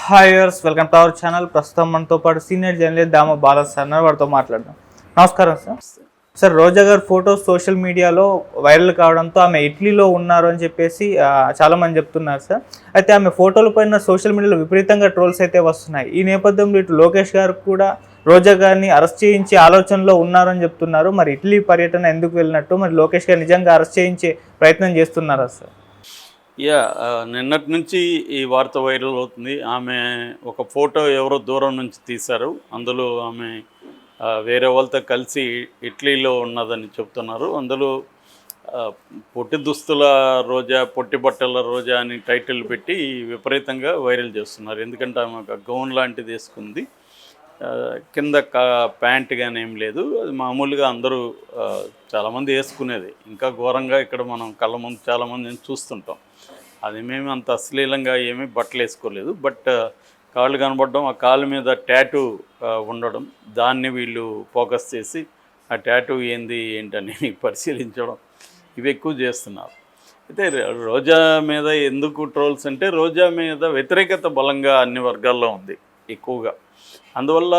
Hi viewers, welcome to our channel. ప్రస్తుతం మనతో పాటు సీనియర్ జర్నలిస్ట్ దామ బాలాస్ సార్ ఉన్నారు. వారితో మాట్లాడదాం. నమస్కారం సార్. సార్, రోజా గారి ఫోటోస్ సోషల్ మీడియాలో వైరల్ కావడంతో ఆమె ఇటలీలో ఉన్నారు అని చెప్పేసి చాలామంది చెప్తున్నారు సార్. అయితే ఆమె ఫోటోల పైన సోషల్ మీడియాలో విపరీతంగా ట్రోల్స్ అయితే వస్తున్నాయి. ఈ నేపథ్యంలో ఇటు లోకేష్ గారు కూడా రోజా గారిని అరెస్ట్ చేయించే ఆలోచనలో ఉన్నారని చెప్తున్నారు. మరి ఇటలీ పర్యటన ఎందుకు వెళ్ళినట్టు, మరి లోకేష్ గారు నిజంగా అరెస్ట్ చేయించే ప్రయత్నం చేస్తున్నారా సార్? నిన్నటి నుంచి ఈ వార్త వైరల్ అవుతుంది. ఆమె ఒక ఫోటో ఎవరో దూరం నుంచి తీశారు. అందులో ఆమె వేరే వాళ్ళతో కలిసి ఇటలీలో ఉన్నదని చెప్తున్నారు. అందులో పొట్టి దుస్తుల రోజా, పొట్టి బట్టల రోజా అని టైటిల్ పెట్టి విపరీతంగా వైరల్ చేస్తున్నారు. ఎందుకంటే ఆమె ఒక గౌన్ లాంటిది వేసుకుంది. కింద ప్యాంట్ కానీ ఏం లేదు. అది మామూలుగా అందరూ చాలామంది వేసుకునేది. ఇంకా ఘోరంగా ఇక్కడ మనం కళ్ళ ముందు చాలామందిని చూస్తుంటాం. అది మేము అంత అశ్లీలంగా ఏమీ బట్టలు వేసుకోలేదు. బట్ కాళ్ళు కనబడడం, ఆ కాళ్ళ మీద ట్యాటూ ఉండడం, దాన్ని వీళ్ళు ఫోకస్ చేసి ఆ ట్యాటూ ఏంటని పరిశీలించడం, ఇవి ఎక్కువ చేస్తున్నారు. అయితే రోజా మీద ఎందుకు ట్రోల్స్ అంటే, రోజా మీద వ్యతిరేకత బలంగా అన్ని వర్గాల్లో ఉంది ఎక్కువగా. అందువల్ల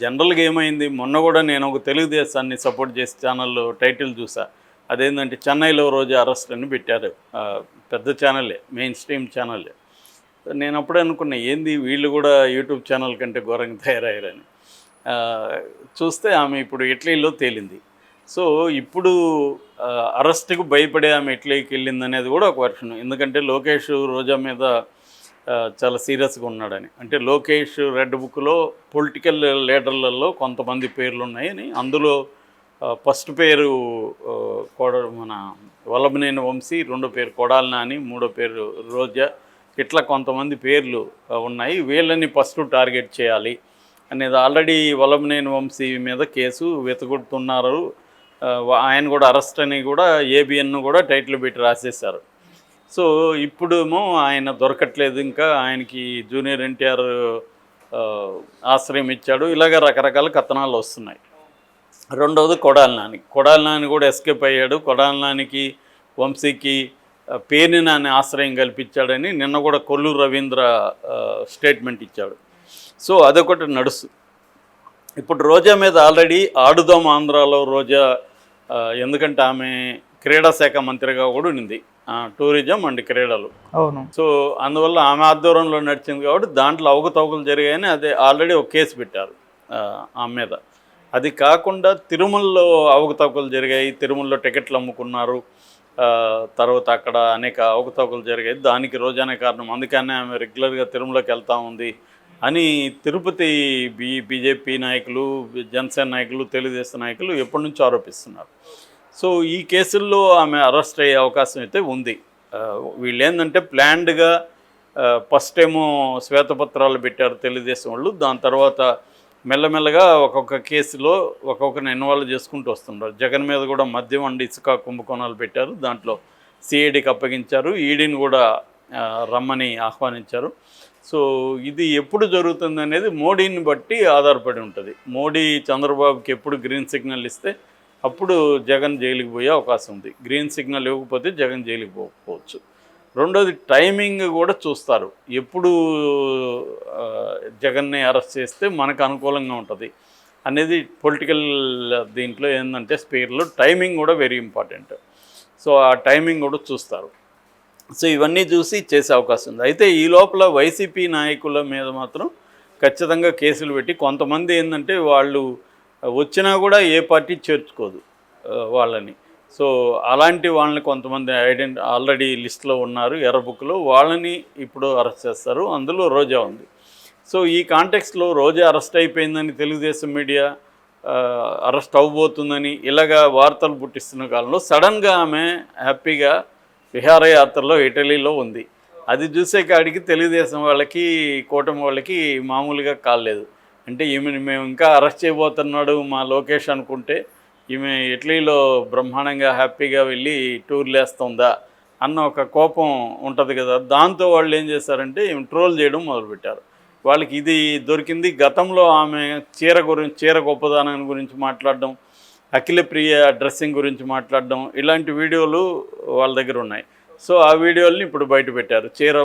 జనరల్గా ఏమైంది, మొన్న కూడా నేను ఒక తెలుగుదేశాన్ని సపోర్ట్ చేసే ఛానల్లో టైటిల్ చూసా. అదేంటంటే చెన్నైలో రోజా అరెస్ట్ అని పెట్టారు. పెద్ద ఛానలే, మెయిన్ స్ట్రీమ్ ఛానలే. నేను అప్పుడే అనుకున్నా, ఏంది వీళ్ళు కూడా యూట్యూబ్ ఛానల్ కంటే ఘోరంగా తయారయ్యారని. చూస్తే ఆమె ఇప్పుడు ఇటలీలో తేలింది. సో ఇప్పుడు అరెస్ట్కు భయపడే ఆమె ఇటలీకి వెళ్ళింది అనేది కూడా ఒక వర్షన్. ఎందుకంటే లోకేష్ రోజా మీద చాలా సీరియస్గా ఉన్నాడని. అంటే లోకేష్ రెడ్ బుక్లో పొలిటికల్ లీడర్లలో కొంతమంది పేర్లు ఉన్నాయని, అందులో ఫస్ట్ పేరు మన వల్లభనేని వంశీ, రెండో పేరు కొడాలి నాని, మూడో పేరు రోజా, ఇట్లా కొంతమంది పేర్లు ఉన్నాయి. వీళ్ళని ఫస్ట్ టార్గెట్ చేయాలి అనేది ఆల్రెడీ వల్లభనేని వంశీ మీద కేసు వెతుకుతున్నారు. ఆయన కూడా అరెస్ట్ అని కూడా ఏబిఎన్ కూడా టైటిల్ పెట్టి రాసేశారు. సో ఇప్పుడేమో ఆయన దొరకట్లేదు, ఇంకా ఆయనకి జూనియర్ ఎన్టీఆర్ ఆశ్రయం ఇచ్చాడు. ఇలాగ రకరకాల కథనాలు వస్తున్నాయి. రెండవది కొడాలి నాని కూడా ఎస్కేప్ అయ్యాడు. కొడాలి నానికి, వంశీకి పేర్ని నాని ఆశ్రయం కల్పించాడని నిన్న కూడా కొల్లూరు రవీంద్ర స్టేట్మెంట్ ఇచ్చాడు. సో అదొకటి నడుస్తు. ఇప్పుడు రోజా మీద ఆల్రెడీ ఆడుదాం ఆంధ్రాలో రోజా, ఎందుకంటే ఆమె క్రీడా శాఖ మంత్రిగా కూడా ఉంది, టూరిజం అండ్ క్రీడలు. అవును. సో అందువల్ల ఆమె ఆధ్వర్యంలో నడిచింది కాబట్టి దాంట్లో అవకతవకలు జరిగాయని అదే ఆల్రెడీ ఒక కేసు పెట్టారు ఆమె మీద. అది కాకుండా తిరుమలలో అవకతవకలు జరిగాయి, తిరుమలలో టికెట్లు అమ్ముకున్నారు, తర్వాత అక్కడ అనేక అవకతవకలు జరిగాయి, దానికి రోజానే కారణం, అందుకనే ఆమె రెగ్యులర్గా తిరుమలకి వెళ్తూ ఉంది అని తిరుపతి బీజేపీ నాయకులు, జనసేన నాయకులు, తెలుగుదేశం నాయకులు ఎప్పటి నుంచో ఆరోపిస్తున్నారు. సో ఈ కేసుల్లో ఆమె అరెస్ట్ అయ్యే అవకాశం అయితే ఉంది. వీళ్ళు ఏంటంటే ప్లాన్డ్గా ఫస్ట్ ఏమో శ్వేతపత్రాలు పెట్టారు తెలుగుదేశం వాళ్ళు, దాని తర్వాత మెల్లమెల్లగా ఒక్కొక్క కేసులో ఒక్కొక్కరిని ఇన్వాల్వ్ చేసుకుంటూ వస్తున్నారు. జగన్ మీద కూడా మద్యం అండ్ ఇసుక కుంభకోణాలు పెట్టారు, దాంట్లో సిఐడికి అప్పగించారు, ఈడీని కూడా రమ్మని ఆహ్వానించారు. సో ఇది ఎప్పుడు జరుగుతుంది అనేది మోడీని బట్టి ఆధారపడి ఉంటుంది. మోడీ చంద్రబాబుకి ఎప్పుడు గ్రీన్ సిగ్నల్ ఇస్తే అప్పుడు జగన్ జైలుకి పోయే అవకాశం ఉంది. గ్రీన్ సిగ్నల్ ఇవ్వకపోతే జగన్ జైలుకి పోవచ్చు. రెండోది టైమింగ్ కూడా చూస్తారు. ఎప్పుడు జగన్ని అరెస్ట్ చేస్తే మనకు అనుకూలంగా ఉంటుంది అనేది పొలిటికల్ దీంట్లో ఏంటంటే స్పేర్లో టైమింగ్ కూడా వెరీ ఇంపార్టెంట్. సో ఆ టైమింగ్ కూడా చూస్తారు. సో ఇవన్నీ చూసి చేసే అవకాశం ఉంది. అయితే ఈ లోపల వైసీపీ నాయకుల మీద మాత్రం ఖచ్చితంగా కేసులు పెట్టి, కొంతమంది ఏంటంటే వాళ్ళు వచ్చినా కూడా ఏ పార్టీ చేర్చుకోదు వాళ్ళని. సో అలాంటి వాళ్ళని కొంతమంది ఆల్రెడీ లిస్టులో ఉన్నారు, ఎర్ర బుక్లో, వాళ్ళని ఇప్పుడు అరెస్ట్ చేస్తారు. అందులో రోజా ఉంది. సో ఈ కాంటెక్స్లో రోజా అరెస్ట్ అయిపోయిందని తెలుగుదేశం మీడియా అరెస్ట్ అవ్వబోతుందని ఇలాగా వార్తలు పుట్టిస్తున్న కాలంలో సడన్గా ఆమె హ్యాపీగా విహారయాత్రలో ఇటలీలో ఉంది. అది చూసే కాడికి తెలుగుదేశం వాళ్ళకి, కూటమి వాళ్ళకి మామూలుగా కాలేదు. అంటే ఈమెను మేము ఇంకా అరెస్ట్ చేయబోతున్నాడు మా లోకేష్ అనుకుంటే, ఈమె ఇటలీలో బ్రహ్మాండంగా హ్యాపీగా వెళ్ళి టూర్లు వేస్తుందా అన్న ఒక కోపం ఉంటుంది కదా. దాంతో వాళ్ళు ఏం చేశారంటే ఈమె ట్రోల్ చేయడం మొదలుపెట్టారు. వాళ్ళకి ఇది దొరికింది. గతంలో ఆమె చీర గొప్పదనం గురించి మాట్లాడడం, అఖిలప్రియ డ్రెస్సింగ్ గురించి మాట్లాడడం, ఇలాంటి వీడియోలు వాళ్ళ దగ్గర ఉన్నాయి. సో ఆ వీడియోల్ని ఇప్పుడు బయట పెట్టారు. చీర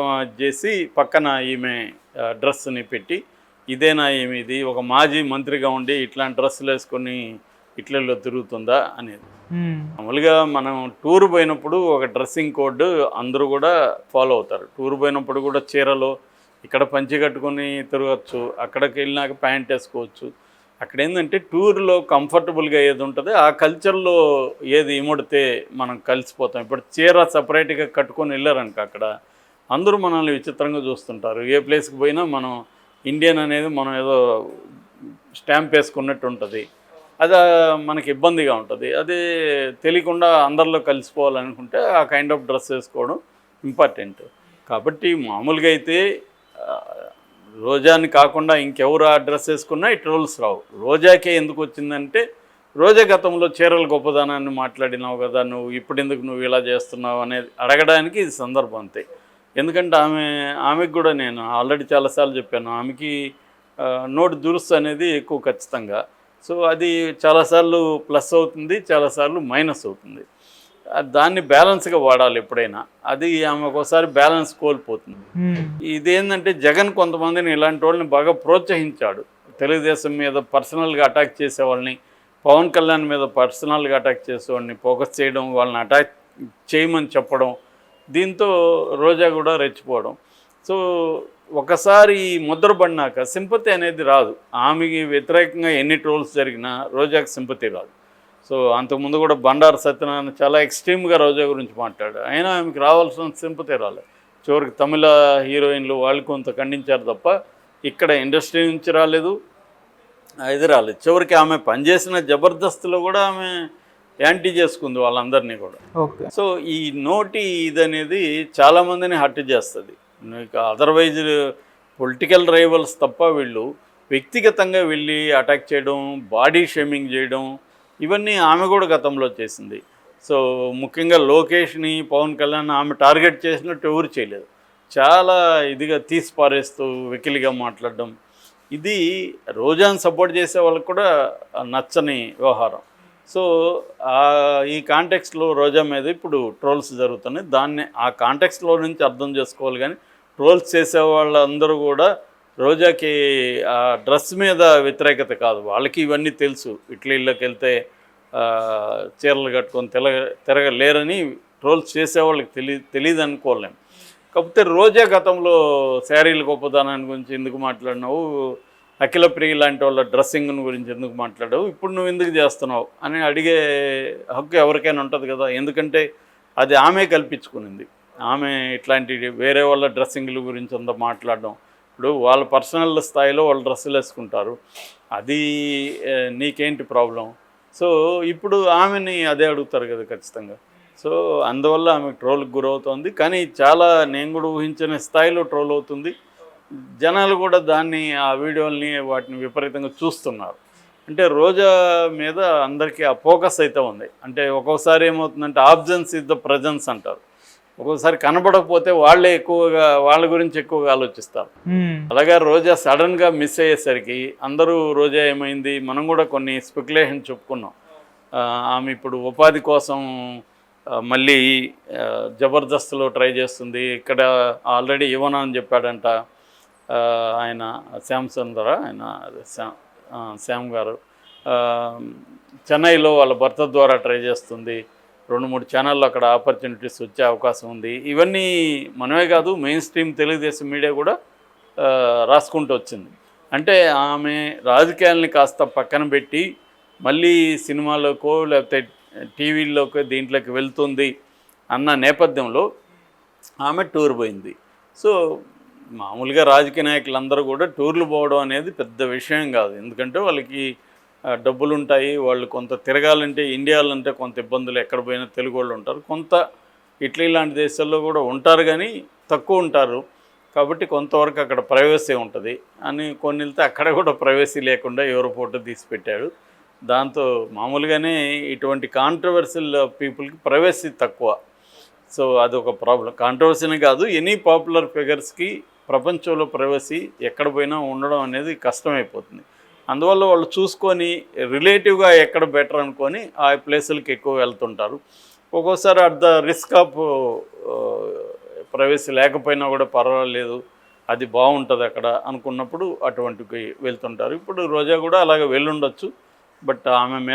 చేసి పక్కన ఈమె డ్రెస్ని పెట్టి ఇదేనా ఏమి ఇది ఒక మాజీ మంత్రిగా ఉండి ఇట్లాంటి డ్రెస్సులు వేసుకొని ఇట్లలో తిరుగుతుందా అనేది. మామూలుగా మనం టూర్ పోయినప్పుడు ఒక డ్రెస్సింగ్ కోడ్ అందరూ కూడా ఫాలో అవుతారు. టూర్ పోయినప్పుడు కూడా చీరలు ఇక్కడ పంచి కట్టుకొని తిరగచ్చు, అక్కడికి వెళ్ళినాక ప్యాంట్ వేసుకోవచ్చు. అక్కడ ఏంటంటే టూర్లో కంఫర్టబుల్గా ఏది ఉంటుందో ఆ కల్చర్లో ఏది ఇముడితే మనం కలిసిపోతాం. ఇప్పుడు చీర సపరేట్గా కట్టుకొని వెళ్ళారనుక అక్కడ అందరూ మనల్ని విచిత్రంగా చూస్తుంటారు. ఏ ప్లేస్కి పోయినా మనం ఇండియన్ అనేది మనం ఏదో స్టాంప్ వేసుకున్నట్టు ఉంటుంది. అది మనకి ఇబ్బందిగా ఉంటుంది. అదే తెలియకుండా అందరిలో కలిసిపోవాలనుకుంటే ఆ కైండ్ ఆఫ్ డ్రెస్ వేసుకోవడం ఇంపార్టెంట్. కాబట్టి మామూలుగా అయితే రోజాని కాకుండా ఇంకెవరు ఆ డ్రెస్ వేసుకున్నా ఈ ట్రోల్స్ రావు. రోజాకే ఎందుకు వచ్చిందంటే రోజా గతంలో చీరల గొప్పదనాన్ని మాట్లాడినావు కదా, నువ్వు ఇప్పుడు ఎందుకు నువ్వు ఇలా చేస్తున్నావు అనేది అడగడానికి ఇది సందర్భం అంతే. ఎందుకంటే ఆమెకు కూడా నేను ఆల్రెడీ చాలాసార్లు చెప్పాను, ఆమెకి నోటి దురుస్తు అనేది ఎక్కువ ఖచ్చితంగా. సో అది చాలాసార్లు ప్లస్ అవుతుంది, చాలాసార్లు మైనస్ అవుతుంది. దాన్ని బ్యాలెన్స్గా వాడాలి ఎప్పుడైనా. అది ఆమె ఒకసారి బ్యాలెన్స్ కోల్పోతుంది. ఇదేంటంటే జగన్ కొంతమందిని ఇలాంటి వాళ్ళని బాగా ప్రోత్సహించాడు. తెలుగుదేశం మీద పర్సనల్గా అటాక్ చేసేవాళ్ళని, పవన్ కళ్యాణ్ మీద పర్సనల్గా అటాక్ చేసేవాళ్ళని ఫోకస్ చేయడం, వాళ్ళని అటాక్ చేయమని చెప్పడం, దీంతో రోజా కూడా రెచ్చిపోవడం. సో ఒకసారి ముద్రపడినాక సింపతి అనేది రాదు. ఆమెకి వ్యతిరేకంగా ఎన్ని ట్రోల్స్ జరిగినా రోజాకి సింపతి రాదు. సో అంతకుముందు కూడా బండారు సత్యనారాయణ చాలా ఎక్స్ట్రీమ్గా రోజా గురించి మాట్లాడాడు, అయినా ఆమెకి రావాల్సిన సింపతి రాలేదు. చివరికి తమిళ హీరోయిన్లు వాళ్ళు కొంత ఖండించారు తప్ప ఇక్కడ ఇండస్ట్రీ నుంచి రాలేదు, ఇది రాలేదు. చివరికి ఆమె పనిచేసిన జబర్దస్త్లో కూడా ఆమె యాంటీ చేసుకుంది వాళ్ళందరినీ కూడా. సో ఈ నోటి ఇదనేది చాలామందిని హర్ట్ చేస్తుంది. అదర్వైజ్ పొలిటికల్ రైవల్స్ తప్ప వీళ్ళు వ్యక్తిగతంగా వెళ్ళి అటాక్ చేయడం, బాడీ షేమింగ్ చేయడం, ఇవన్నీ ఆమె కూడా గతంలో చేసింది. సో ముఖ్యంగా లోకేష్ని, పవన్ కళ్యాణ్ ఆమె టార్గెట్ చేసినట్టు ఎవరు చేయలేదు. చాలా ఇదిగా తీసి పారేస్తూ వెకిలిగా మాట్లాడడం, ఇది రోజాను సపోర్ట్ చేసే వాళ్ళకు కూడా నచ్చని వ్యవహారం. సో ఈ కాంటెక్స్ట్లో రోజా మీద ఇప్పుడు ట్రోల్స్ జరుగుతున్నాయి. దాన్ని ఆ కాంటెక్స్లో నుంచి అర్థం చేసుకోవాలి. కానీ ట్రోల్స్ చేసే వాళ్ళందరూ కూడా రోజాకి ఆ డ్రెస్ మీద వ్యతిరేకత కాదు, వాళ్ళకి ఇవన్నీ తెలుసు. ఇట్లీలోకి వెళ్తే చీరలు కట్టుకొని తిరగలేరని ట్రోల్స్ చేసేవాళ్ళకి తెలియదు అనుకోలేము. కాకపోతే రోజా గతంలో శారీల గొప్పదనాన్ని గురించి ఎందుకు మాట్లాడినావు, అఖిల ప్రియ లాంటి వాళ్ళ డ్రెస్సింగ్ గురించి ఎందుకు మాట్లాడావు, ఇప్పుడు నువ్వు ఎందుకు చేస్తున్నావు అని అడిగే హక్కు ఎవరికైనా ఉంటుంది కదా. ఎందుకంటే అది ఆమె కల్పించుకునింది. ఆమె ఇట్లాంటి వేరే వాళ్ళ డ్రెస్సింగ్ల గురించి అంతా మాట్లాడడం, ఇప్పుడు వాళ్ళ పర్సనల్ స్థాయిలో వాళ్ళు డ్రెస్సులు వేసుకుంటారు, అది నీకేంటి ప్రాబ్లం. సో ఇప్పుడు ఆమెని అదే అడుగుతారు కదా ఖచ్చితంగా. సో అందువల్ల ఆమె ట్రోల్కి గురవుతుంది. కానీ చాలా నేను కూడా ఊహించిన స్థాయిలో ట్రోల్ అవుతుంది. జనాలు కూడా దాన్ని ఆ వీడియోల్ని వాటిని విపరీతంగా చూస్తున్నారు. అంటే రోజా మీద అందరికీ ఆ ఫోకస్ అయితే ఉంది. అంటే ఒక్కోసారి ఏమవుతుందంటే ఆబ్సెన్స్ ఇస్ ద ప్రజెన్స్ అంటారు. ఒక్కోసారి కనబడకపోతే వాళ్ళే ఎక్కువగా వాళ్ళ గురించి ఎక్కువగా ఆలోచిస్తారు. అలాగే రోజా సడన్గా మిస్ అయ్యేసరికి అందరూ రోజా ఏమైంది, మనం కూడా కొన్ని స్పెక్యులేషన్ చెప్పుకున్నాం. ఆమె ఇప్పుడు ఉపాధి కోసం మళ్ళీ జబర్దస్త్లో ట్రై చేస్తుంది. ఇక్కడ ఆల్రెడీ ఇవ్వను అని చెప్పాడంట ఆయన శ్యామ్ గారు. చెన్నైలో వాళ్ళ భర్త ద్వారా ట్రై చేస్తుంది. 2-3 ఛానళ్ళు అక్కడ ఆపర్చునిటీస్ వచ్చే అవకాశం ఉంది. ఇవన్నీ మనమే కాదు, మెయిన్ స్ట్రీమ్ తెలుగుదేశం మీడియా కూడా రాసుకుంటూ వచ్చింది. అంటే ఆమె రాజకీయాలని కాస్త పక్కన పెట్టి మళ్ళీ సినిమాలోకో లేకపోతే టీవీల్లోకో దీంట్లోకి వెళ్తుంది అన్న నేపథ్యంలో ఆమె టూర్ పోయింది. సో మామూలుగా రాజకీయ నాయకులందరూ కూడా టూర్లు పోవడం అనేది పెద్ద విషయం కాదు. ఎందుకంటే వాళ్ళకి డబ్బులు ఉంటాయి, వాళ్ళు కొంత తిరగాలంటే ఇండియాలో అంటే కొంత ఇబ్బందులు, ఎక్కడ పోయినా తెలుగు వాళ్ళు ఉంటారు, కొంత ఇటలీ లాంటి దేశాల్లో కూడా ఉంటారు కానీ తక్కువ ఉంటారు. కాబట్టి కొంతవరకు అక్కడ ప్రైవసీ ఉంటుంది అని కొన్ని వెళ్తే అక్కడ కూడా ప్రైవసీ లేకుండా ఎవరో ఫోటో తీసి పెట్టాడు. దాంతో మామూలుగానే ఇటువంటి కాంట్రవర్షియల్ పీపుల్కి ప్రైవసీ తక్కువ. సో అదొక ప్రాబ్లం. కాంట్రవర్సీనే కాదు, ఎనీ పాపులర్ ఫిగర్స్కి ప్రపంచంలో ప్రైవసీ ఎక్కడ పోయినా ఉండడం అనేది కష్టమైపోతుంది. అందువల్ల వాళ్ళు చూసుకొని రిలేటివ్గా ఎక్కడ బెటర్ అనుకొని ఆ ప్లేసులకి ఎక్కువ వెళ్తుంటారు. ఒక్కోసారి at the risk of privacy లేకపోయినా కూడా పర్వాలేదు అది బాగుంటుంది అక్కడ అనుకున్నప్పుడు అటువంటికి వెళ్తుంటారు. ఇప్పుడు రోజా కూడా అలాగే వెళ్ళుండొచ్చు. బట్ ఆమె